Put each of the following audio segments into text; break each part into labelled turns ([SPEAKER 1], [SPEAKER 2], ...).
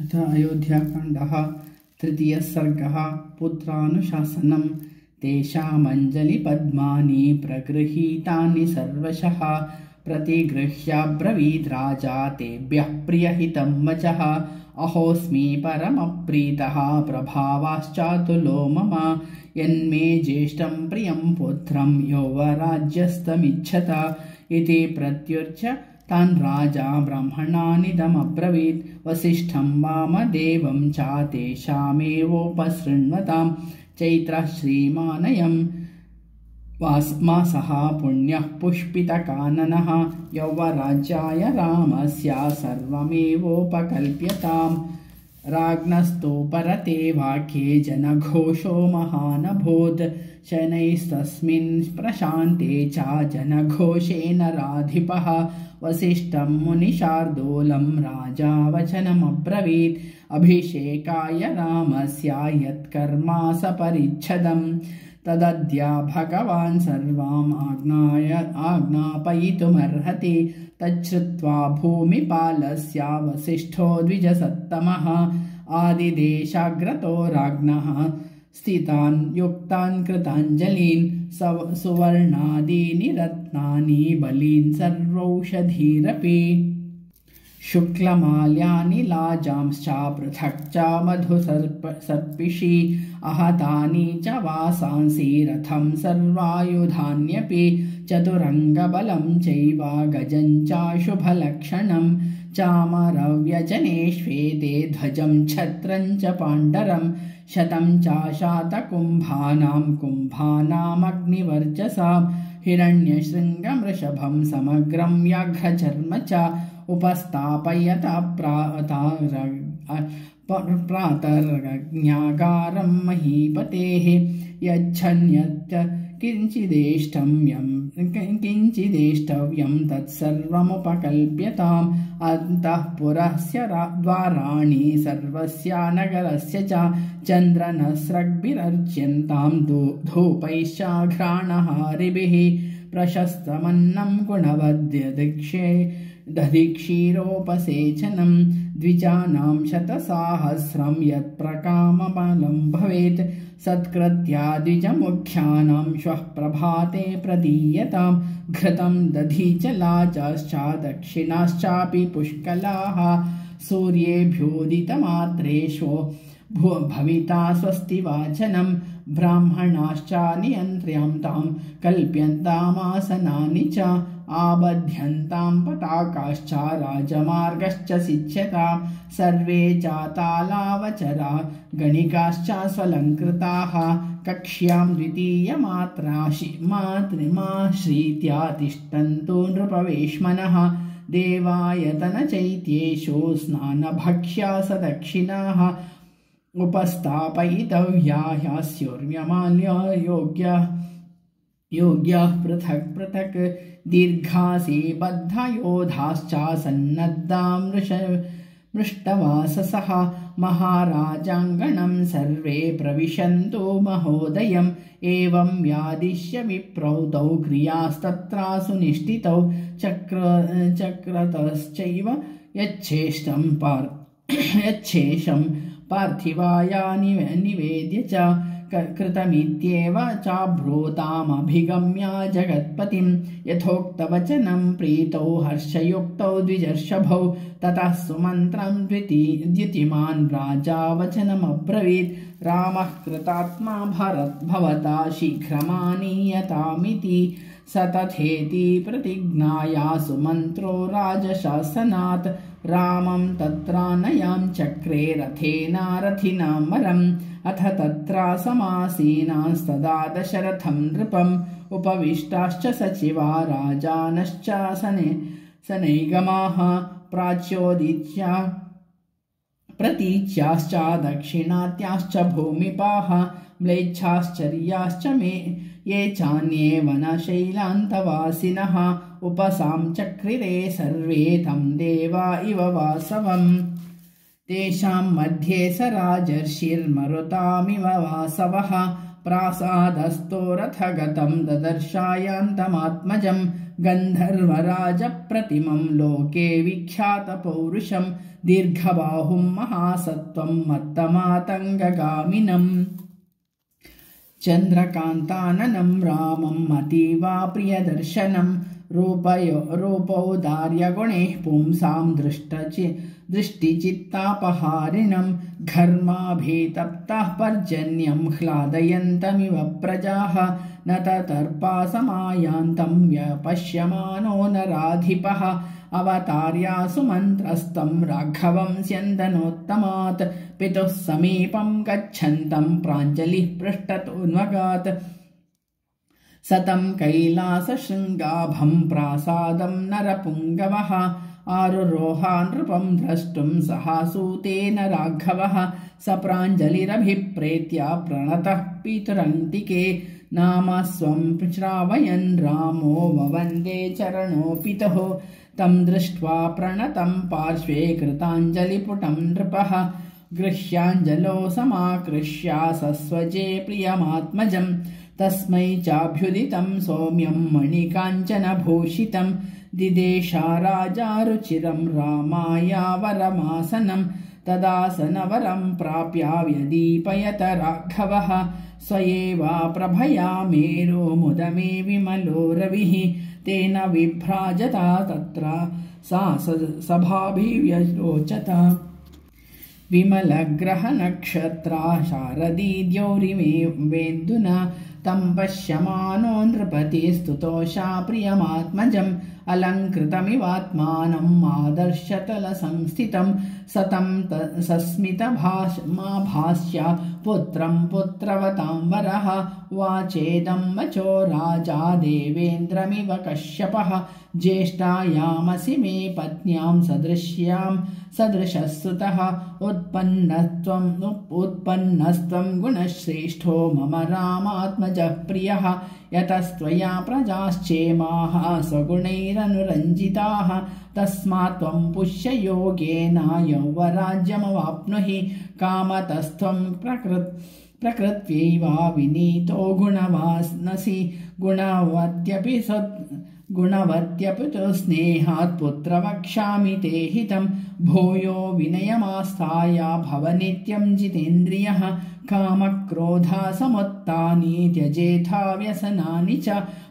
[SPEAKER 1] अथ अयोध्याकाण्डः तृतीयः सर्गः पुत्रानुशासनं तेषामञ्जलिपद्मानि प्रगृहीतानि सर्वशः प्रतिगृह्याब्रवीद् राजा तेभ्यः प्रियहितं वचः अहोऽस्मि परमप्रीतः प्रभावाश्चातुलो मम यन्मे ज्येष्ठं प्रियं पुत्रं यौवराज्यस्तमिच्छत इति प्रत्युच्य तान् राजा ब्राह्मणानिदमब्रवीत् वसिष्ठं वामदेवं च तेषामेवोपसृण्वतां चैत्रः श्रीमानयं मासः पुण्यः पुष्पितकाननः यौवराज्याय रामस्य सर्वमेवोपकल्प्यताम् राज्ञस्तु परते वाक्ये जनघोषो महानभूत् शनैस्तस्मिन् प्रशान्ते च जनघोषेण राधिपः वसिष्ठं मुनिशार्दूलं राजा वचनमब्रवीत् अभिषेकाय रामस्य यत्कर्मा सपरिच्छदम् तदद्य भगवान् सर्वाम् आज्ञापयितुमर्हति तच्छ्रुत्वा भूमिपालस्य वसिष्ठो द्विजसत्तमः आदिदेशाग्रतो राज्ञः स्थितान् युक्तान् कृताञ्जलीन् सुवर्णादीनि रत्नानि बलीन् सर्वौषधीरपि शुक्लमाल्यानि लाजांश्च पृथक् च मधुसर्पिषि आहतानि च वासांसि रथं सर्वायुधान्यपि चतुरङ्गबलं चैव गजं च शुभलक्षणं चामरव्यजने श्वेते ध्वजं छत्रं च पाण्डरं शतं च कुम्भानामग्निवर्चसां हिरण्यशृङ्गमृषभं समग्रं व्याघ्रचर्म च उपस्थापयत प्रातर्ज्ञागारं महीपतेः यच्छन्यत् किञ्चिदेष्टव्यं तत्सर्वमुपकल्प्यताम् अन्तःपुरस्य द्वाराणि सर्वस्य नगरस्य च चन्द्रनस्रग्भिरर्च्यन्तां धूपैश्च घ्राणहारिभिः प्रशस्तमन्नं गुणवद्यदधिक्षीरोपसेचनं द्विजानां शतसाहस्रं यत्प्रकामबलं भवेत् सत्कृत्या द्विजमुख्यानां श्वः प्रभाते प्रदीयतां घृतं दधि च लाजाश्च दक्षिणाश्चापि पुष्कलाः सूर्येभ्योदितमात्रेषु भविता स्वस्ति वाचनं ब्राह्मणाश्च नियन्त्र्यन्तां कल्प्यन्तामासनानि च आबध्यन्तां पताकाश्च राजमार्गश्च सिच्यतां सर्वे चातालावचरा गणिकाश्च स्वलङ्कृताः कक्ष्यां द्वितीयमाश्रित्या तिष्ठन्तु नृपवेश्मनः देवायतनचैत्येषु स्नानभक्ष्या सदक्षिणाः उपस्थापयितव्या योग्याः पृथक् पृथक् दीर्घासि बद्धयोधाश्च सन्नद्धा मृष्टवाससः महाराजाङ्गणं सर्वे प्रविशन्तु महोदयम् एवं व्यादिश्य विप्रौतौ क्रियास्तत्रा सुनिष्ठितौ चक्रतश्चैव यच्छेषं पार्थिवाया निवेद्य च कृतमित्येव चाब्रूतामभिगम्य जगत्पतिं यथोक्तवचनं प्रीतौ हर्षयुक्तौ द्विजर्षभौ ततः सुमन्त्रं द्युतिमान् राजा वचनमब्रवीत् रामः कृतात्मा भवता शीघ्रमानीयतामिति स तथेति प्रतिज्ञाया सुमन्त्रो राजशासनात् रामं तत्रानयां चक्रे रथिनामरम् अथ तत्र समासीनास्तदा दशरथं नृपम् उपविष्टाश्च सचिवा राजानश्च सनैगमाः प्राच्योदित्या प्रतीच्याश्च दक्षिणात्याश्च भूमिपाः म्लेच्छाश्चर्याश्च ये चान्ये वनशैलान्तवासिनः उपसां चक्रिरे सर्वे तं देवा इव वासवम् तेषां मध्ये स राजर्षिर्मरुतामिव वासवः प्रासादस्थो रथगतं ददर्शायान्तमात्मजं गन्धर्वराजप्रतिमं लोके विख्यातपौरुषं दीर्घबाहुं महासत्त्वं मत्तमातङ्गगामिनम् चन्द्रकान्ताननं रामम् अतीवा प्रियदर्शनं रूपौदार्यगुणैः पुंसां दृष्टिचित्तापहारिणं घर्माभितप्ताः पर्जन्यं ह्लादयन्तमिव प्रजाः न ततर्पासमायान्तं व्यपश्यमानो नराधिपः अवतार्यासु मन्त्रस्तं राघवं स्यन्दनोत्तमात् पितुः समीपं गच्छन्तं प्राञ्जलिः पृष्ठतोऽन्वगात् सतं कैलासशृङ्गाभं प्रासादं नरपुङ्गवः आरुरोहा नृपं द्रष्टुं सहासूतेन राघवः स प्राञ्जलिरभिप्रेत्य प्रणतः पितरन्तिके नाम स्वं श्रावयन् रामो ववन्दे चरणो पितुः तं दृष्ट्वा प्रणतं पार्श्वे कृताञ्जलिपुटं नृपः गृह्याञ्जलो समाकृष्य सस्वजे प्रियमात्मजं तस्मै चाभ्युदितं सौम्यं मणिकाञ्चनभूषितं दिदेशा राजा रुचिरं रामायावरमासनं तदासनवरं प्राप्य व्यदीपयत राघवः स्वयेवा प्रभया मेरो मुदमे विमलो रविः तेन विभ्राजता तत्र सा सभाभिव्यलोचत विमलग्रहनक्षत्रा शारदी द्यौरिवेन्दुना तं पश्यमानो नृपतिस्तुतोषा प्रियमात्मजम् अलङ्कृतमिवात्मानम् आदर्शतलसंस्थितं सतं सस्मितभाष्य पुत्रं पुत्रवतां वरः वाचेदं वचो राजा देवेन्द्रमिव कश्यपः ज्येष्ठायामसि मे पत्न्यां सदृशस्सुतः उत्पन्नस्त्वं गुणश्रेष्ठो मम रामात्मजः प्रियः यतस्त्वया प्रजाश्चेमाः स्वगुणैरनुरञ्जिताः तस्मात् त्वं पुष्ययोगेन यौवराज्यमवाप्नुहि कामतस्त्वं प्रकृत्यैवा विनीतो गुणवानसि गुणवत्यपि तु स्नेहात् पुत्र वक्ष्यामि ते हितं भूयो विनयमास्थाय भव नित्यं जितेन्द्रियः कामक्रोधा समुत्थानि त्यजेथा व्यसनानि च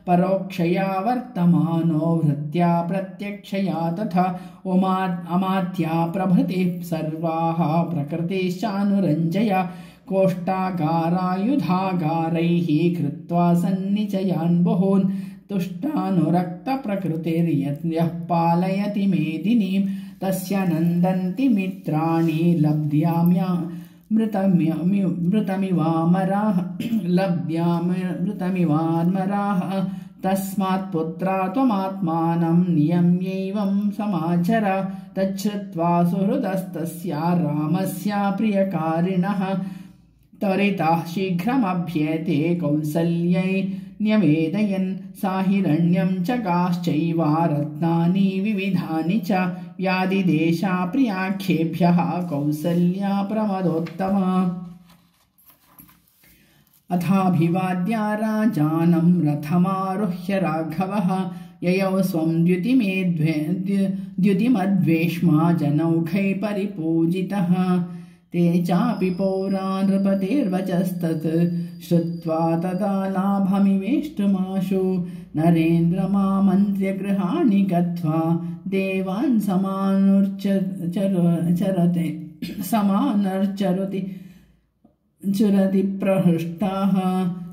[SPEAKER 1] परोक्षया वर्तमानो वृत्त्या प्रत्यक्षया तथा अमात्या प्रभृतिः सर्वाः प्रकृतिश्चानुरञ्जय कोष्ठागारायुधागारैः कृत्वा सन्निचयान् बहून् तुष्टानुरक्तप्रकृतिर्यः पालयति मेदिनीं तस्य नन्दन्ति मित्राणि लब्ध्यामृतमिवामराः तस्मात् पुत्रा त्वमात्मानं नियम्यैवं समाचर तच्छ्रुत्वा सुहृदस्तस्य रामस्य प्रियकारिणः त्वरितः शीघ्रमभ्येते कौसल्यै न्यवेदयन् साहिरण्यं च काश्चैव रत्नानि विविधानि च व्याधिदेशा प्रियाख्येभ्यः कौसल्या प्रमदोत्तमा अथाभिवाद्य राजानं रथमारुह्य राघवः ययौ स्वं द्युतिमद्वेष्मा जनौघै परिपूजितः ते चापि पौरा नृपतेर्वचस्तत् श्रुत्वा तदा लाभमिवेष्टुमाशु नरेन्द्रमामन्त्र्य गृहाणि गत्वा देवान् चुरति प्रहृष्टाः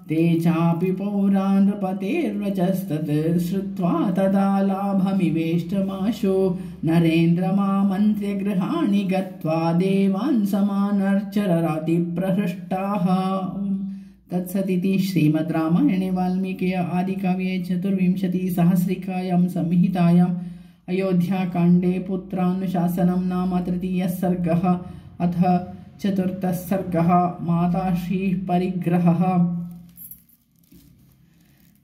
[SPEAKER 1] ते चापि पौरा नृपतेर्वचस्तत् श्रुत्वा तदा लाभमिवेष्टमाशु नरेन्द्रमामन्त्र्य गृहाणि गत्वा देवान् समानर्चरति प्रहृष्टाः। तत्सदिति श्रीमद् रामायणे वाल्मीकि आदिकाव्ये 24 संहितायाम् अयोध्याकाण्डे पुत्रानुशासनं नाम 3 सर्गः। अथ 4 सर्गः माताश्रीः परिग्रहः।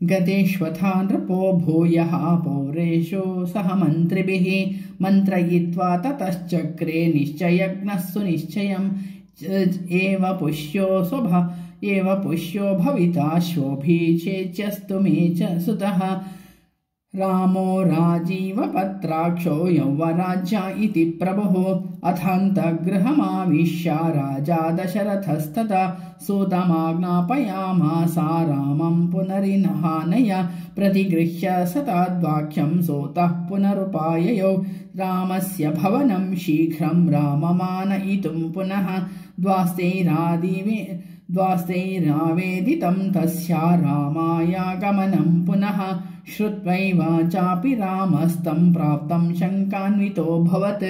[SPEAKER 1] गतेष्वथा नृपो भूयः पौरेषु सह मन्त्रिभिः मन्त्रयित्वा ततश्चक्रे निश्चयज्ञः सुनिश्चयम् एव पुष्यो एव पुष्यो भविता शोभी चेत्यस्तु मे च सुतः रामो राजीवपत्राक्षो यौवराज्य इति प्रभुः अथान्तगृहमाविश्य राजा दशरथस्तथा सूतमाज्ञापयामास रामं पुनरिनहानय प्रतिगृह्य सताद्वाक्यं सूतः पुनरुपाययौ रामस्य भवनं शीघ्रं राममानयितुं पुनः द्वास्तैरावेदितं तस्या रामायागमनं पुनः श्रुत्वैव चापि रामस्तं प्राप्तं शङ्कान्वितोऽभवत्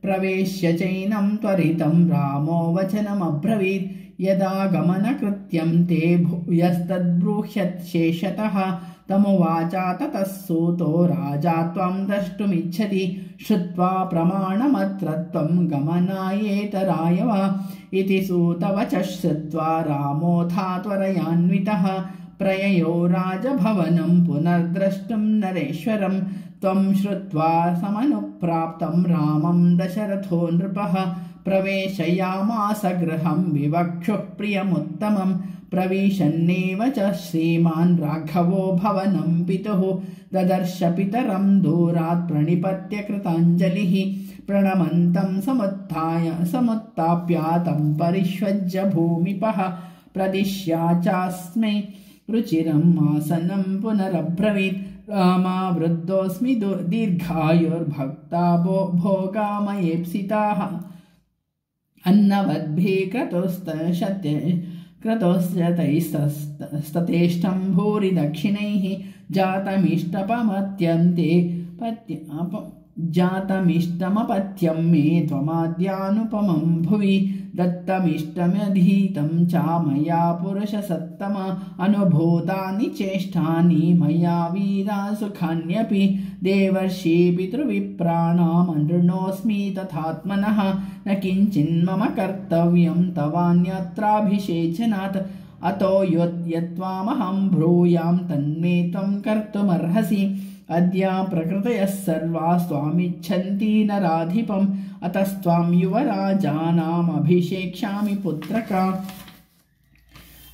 [SPEAKER 1] प्रवेश्य चैनं त्वरितं रामो वचनमब्रवीत् यदा गमनकृत्यं ते भूयस्तद्ब्रूह्यत् शेषतः तमुवाचा ततः सूतो राजा त्वं द्रष्टुमिच्छति श्रुत्वा प्रमाणमत्र त्वं गमनायेतराय वा इति सूतवचः श्रुत्वा रामोऽथा त्वरयान्वितः प्रययो राजभवनं पुनर्द्रष्टुं नरेश्वरं त्वं श्रुत्वा समनुप्राप्तं रामं दशरथो नृपः प्रवेशयामास गृहं विवक्षुः प्रियमुत्तमं प्रविशन्नेव च श्रीमान् राघवो भवनं पितुः ददर्श पितरं दूरात् प्रणिपत्य कृताञ्जलिः प्रणमन्तं समुत्थाप्यातं परिष्वज्य भूमिपः प्रदिश्या चास्मै रुचिरम् आसनं पुनरब्रवीत् रामा वृद्धोऽस्मि दीर्घायुर्भक्ता भोगामयेप्सिताः अन्नवद्भिः क्रतोस्यतैस्ततेष्टं भूरि दक्षिणैः जातमिष्टमपत्यं मे त्वमाद्यानुपमं भुवि दत्तमिष्टमधीतं च मया पुरुषसत्तम अनुभूतानि चेष्टानि मया वीरा सुखान्यपि देवर्षि पितृविप्राणामनृणोऽस्मि तथात्मनः न किञ्चिन्मम कर्तव्यं तवान्यत्राभिषेचनात् अतो यत्त्वामहं ब्रूयां तन्मे त्वं कर्तुमर्हसि अद्य प्रकृतयः सर्वास्त्वामिच्छन्ति नराधिपम् अतस्त्वां युवराजानामभिषेक्ष्यामि पुत्रका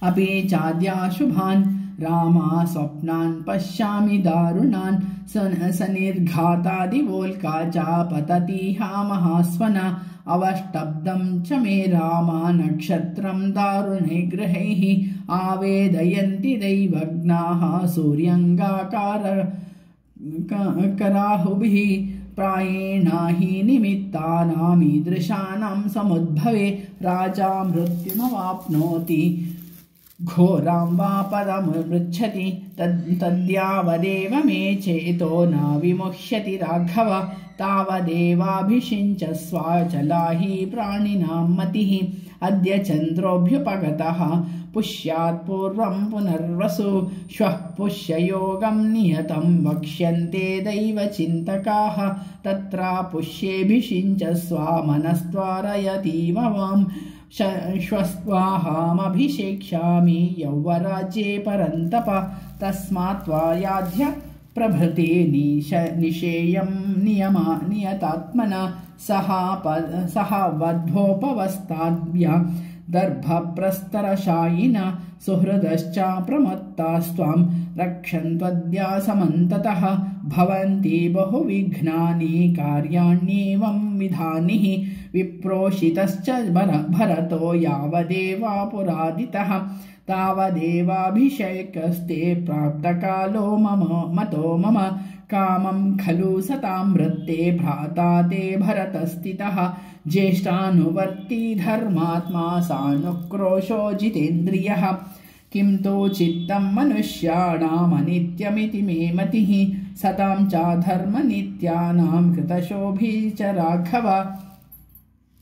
[SPEAKER 1] अपि चाद्याशुभान् रामा स्वप्नान् पश्यामि दारुणान् सनिर्घातादिवोल्का च पततिहा महास्वना अवष्टब्दं च मे रामा नक्षत्रं दारुणे ग्रहैः आवेदयन्ति दैवज्ञाः सूर्यङ्गाकाराहुभिः प्रायेण हि निमित्तानामीदृशानां समुद्भवे राजा मृत्युमवाप्नोति घोरां वा पदमुपृच्छति तद्यावदेव मे चेतो न विमुह्यति राघव तावदेवाभिषिञ्चस्व चलाहि प्राणिनां मतिः अद्य चन्द्रोऽभ्युपगतः पुष्यात् पूर्वं पुनर्वसु श्वः पुष्ययोगं नियतं वक्ष्यन्ते दैवचिन्तकाः तत्र पुष्येऽभिषिञ्चस्व मनस्त्वारयतीव वां श्वस्त्वाहमभिषेक्ष्यामि यौवराज्ये परन्तप तस्मात् त्वायाध्य प्रभृति निषेयं नियतात्मना सह वध्वोपवस्ताद्य दर्भप्रस्तरशायिन सुहृदश्च प्रमत्तास्त्वां रक्षन्त्वद्यासमन्ततः भवन्ति बहुविघ्नानि कार्याण्येवं विधानिः विप्रोषितश्च भरतो यावदेवापुरादितः तावदेवाभिषेकस्ते प्राप्तकालो मतो मम कामं खलु सतां वृत्ते भ्राता ते भरतस्थितः ज्येष्ठानुवर्ती धर्मात्मा सानुक्रोशो जितेन्द्रियः किं तु चित्तं मनुष्याणामनित्यमिति मे मतिः सतां च धर्मनित्यानां कृतशोभी च राघव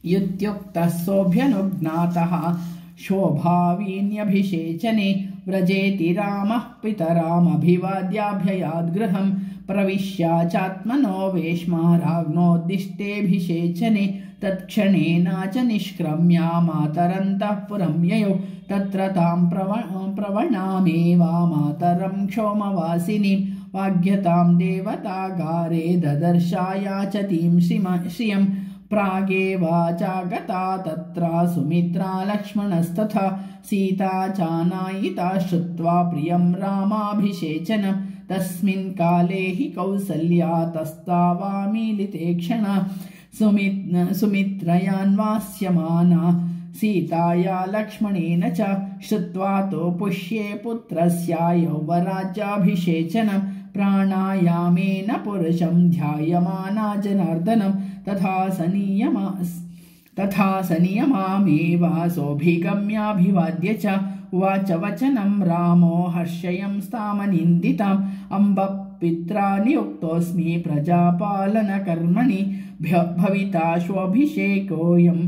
[SPEAKER 1] युत्युक्तः सोऽभ्यनुज्ञातः शोभावीन्यभिषेचने व्रजेति रामः पितरामभिवाद्याभ्ययाद्गृहं प्रविश्य चात्मनो वेश्मा राज्ञोद्दिष्टेऽभिषेचने तत्क्षणेन च निष्क्रम्य मातरन्तः पुरं ययौ तत्र तां प्रवणामेव मातरं क्षोमवासिनीं वाग्यतां देवतागारे ददर्शायाचतीं श्रियं प्रागेवाचागता तत्र सुमित्रा लक्ष्मणस्तथा सीता चानायिता श्रुत्वा प्रियं रामाभिषेचनं तस्मिन् काले हि कौसल्या तस्तावामीलिते क्षणा सुमित्रयान्वास्यमाना सीताया लक्ष्मणेन च श्रुत्वा तो पुष्ये पुत्रस्य यौवराज्याभिषेचनं प्राणायामेन पुरुषं ध्यायमाना जनार्दनं तथा सनियमामेव सोऽभिगम्याभिवाद्य च उवाच वचनं रामो हर्षयं स्तामनिन्दिताम् अम्ब पित्रा नियुक्तोऽस्मि प्रजापालनकर्मणि भविताश्वभिषेकोऽयं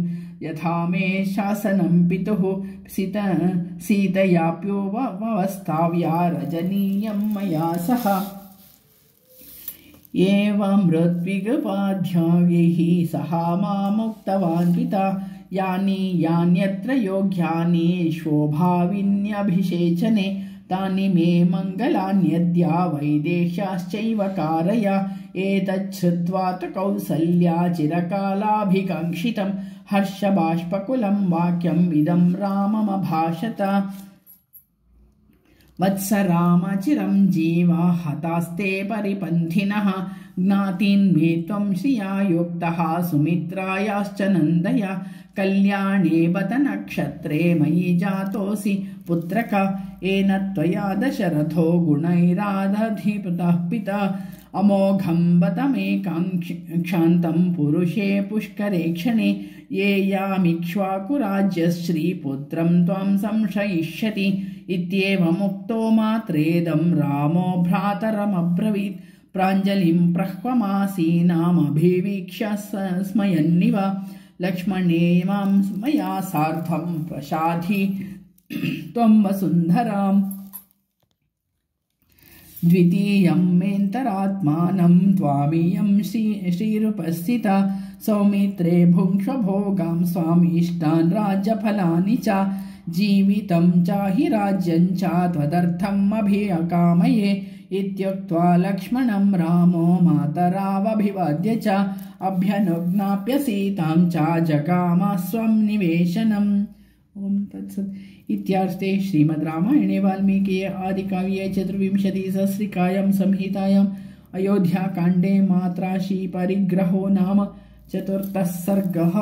[SPEAKER 1] यथा मे शासनं पितुः सीतयाप्योपवस्थाव्या रजनीयं मया सह एवं ऋत्विगपाध्यायैः सह मामुक्तवान् पिता यानि यान्यत्र योग्यानि शोभाविन्यभिषेचने तानि मे मङ्गलान्यद्य वैदेह्याश्चैव कारय एतच्छ्रुत्वा तु कौसल्या चिरकालाभिकाङ्क्षितं हर्षबाष्पकुलं वाक्यम् इदं राममभाषत वत्स राम चिरं जीवा हतास्ते परिपन्थिनः ज्ञातीन् मे त्वं श्रिया युक्तः सुमित्रायाश्च नन्दय कल्याणे बत नक्षत्रे मयि जातोऽसि पुत्रक येन त्वया दशरथो गुणैरादधिपतः पिता अमोघं बत मे क्षान्तं पुरुषे पुष्करे क्षणे येयामिक्ष्वाकुराज्यश्रीपुत्रं त्वां संशयिष्यति इत्येवमुक्तो मात्रेदं रामो भ्रातरमब्रवीत् प्राञ्जलिं प्रह्वमासीनामभिवीक्ष्य स्मयन्निव लक्ष्मणे मां मया सार्धं प्रसाधि त्वं वसुन्धराम् द्वितीयं मेऽन्तरात्मानं त्वामियं श्रीरुपस्थिता सौमित्रे भुङ्क्ष्व भोगां स्वामीष्टान् राज्यफलानि च जीवितं चाहि राज्यं च त्वदर्थम् अभिकामये इत्युक्त्वा लक्ष्मणं रामो मातरावभिवाद्य च अभ्यनुज्ञाप्य सीतां च जगामास्वं निवेशनम्। ओम तत्सत्। इत्यार्थे श्रीमद् रामायणे वाल्मीकिये आदिकाव्ये चतुर्विंशतिसहस्रिकायां संहितायाम् अयोध्याकाण्डे मात्राशी परिग्रहो नाम 4th सर्गः।